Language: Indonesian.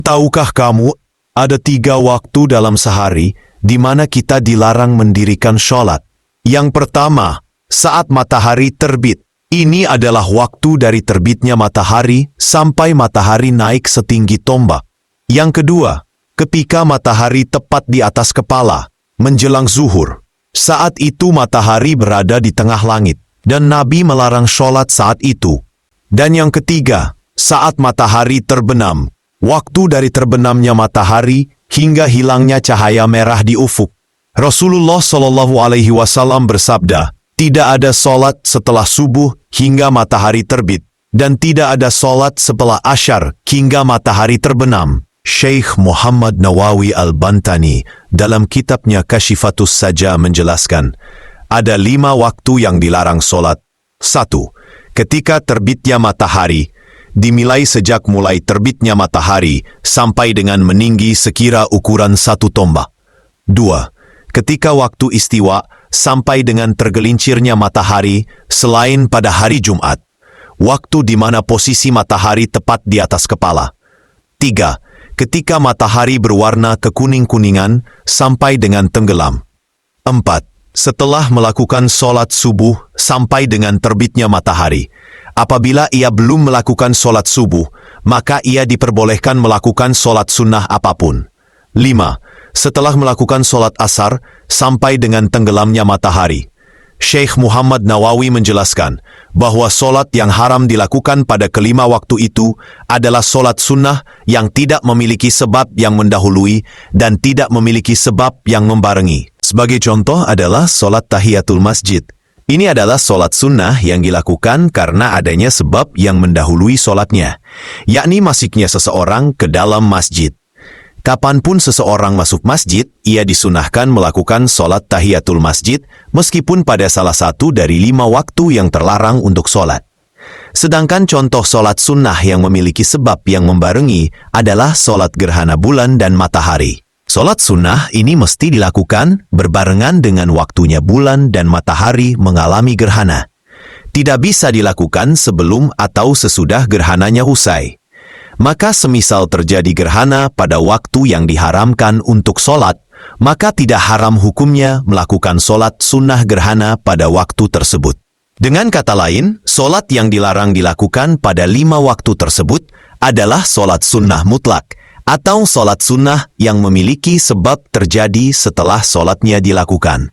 Tahukah kamu, ada 3 waktu dalam sehari di mana kita dilarang mendirikan sholat. Yang pertama, saat matahari terbit. Ini adalah waktu dari terbitnya matahari sampai matahari naik setinggi tombak. Yang kedua, ketika matahari tepat di atas kepala, menjelang zuhur. Saat itu matahari berada di tengah langit, dan Nabi melarang sholat saat itu. Dan yang ketiga, saat matahari terbenam. Waktu dari terbenamnya matahari hingga hilangnya cahaya merah di ufuk. Rasulullah SAW bersabda, tidak ada sholat setelah subuh hingga matahari terbit, dan tidak ada sholat setelah asyar hingga matahari terbenam. Syekh Muhammad Nawawi Al-Bantani dalam kitabnya Kashifatus Saja menjelaskan, ada 5 waktu yang dilarang sholat. 1. Ketika terbitnya matahari, dimulai sejak mulai terbitnya matahari sampai dengan meninggi sekira ukuran 1 tombak. 2. Ketika waktu istiwa sampai dengan tergelincirnya matahari selain pada hari Jumat, waktu di mana posisi matahari tepat di atas kepala. 3. Ketika matahari berwarna kekuning-kuningan sampai dengan tenggelam. 4. Setelah melakukan sholat subuh sampai dengan terbitnya matahari. Apabila ia belum melakukan sholat subuh, maka ia diperbolehkan melakukan sholat sunnah apapun. 5. Setelah melakukan sholat asar sampai dengan tenggelamnya matahari. Syekh Muhammad Nawawi menjelaskan bahwa sholat yang haram dilakukan pada kelima waktu itu adalah sholat sunnah yang tidak memiliki sebab yang mendahului dan tidak memiliki sebab yang membarengi. Sebagai contoh adalah sholat tahiyatul masjid. Ini adalah sholat sunnah yang dilakukan karena adanya sebab yang mendahului sholatnya, yakni masuknya seseorang ke dalam masjid. Kapanpun seseorang masuk masjid, ia disunahkan melakukan sholat tahiyatul masjid meskipun pada salah satu dari 5 waktu yang terlarang untuk sholat. Sedangkan contoh sholat sunnah yang memiliki sebab yang membarengi adalah sholat gerhana bulan dan matahari. Sholat sunnah ini mesti dilakukan berbarengan dengan waktunya bulan dan matahari mengalami gerhana. Tidak bisa dilakukan sebelum atau sesudah gerhananya usai. Maka semisal terjadi gerhana pada waktu yang diharamkan untuk sholat, maka tidak haram hukumnya melakukan sholat sunnah gerhana pada waktu tersebut. Dengan kata lain, sholat yang dilarang dilakukan pada 5 waktu tersebut adalah sholat sunnah mutlak, atau sholat sunnah yang memiliki sebab terjadi setelah sholatnya dilakukan.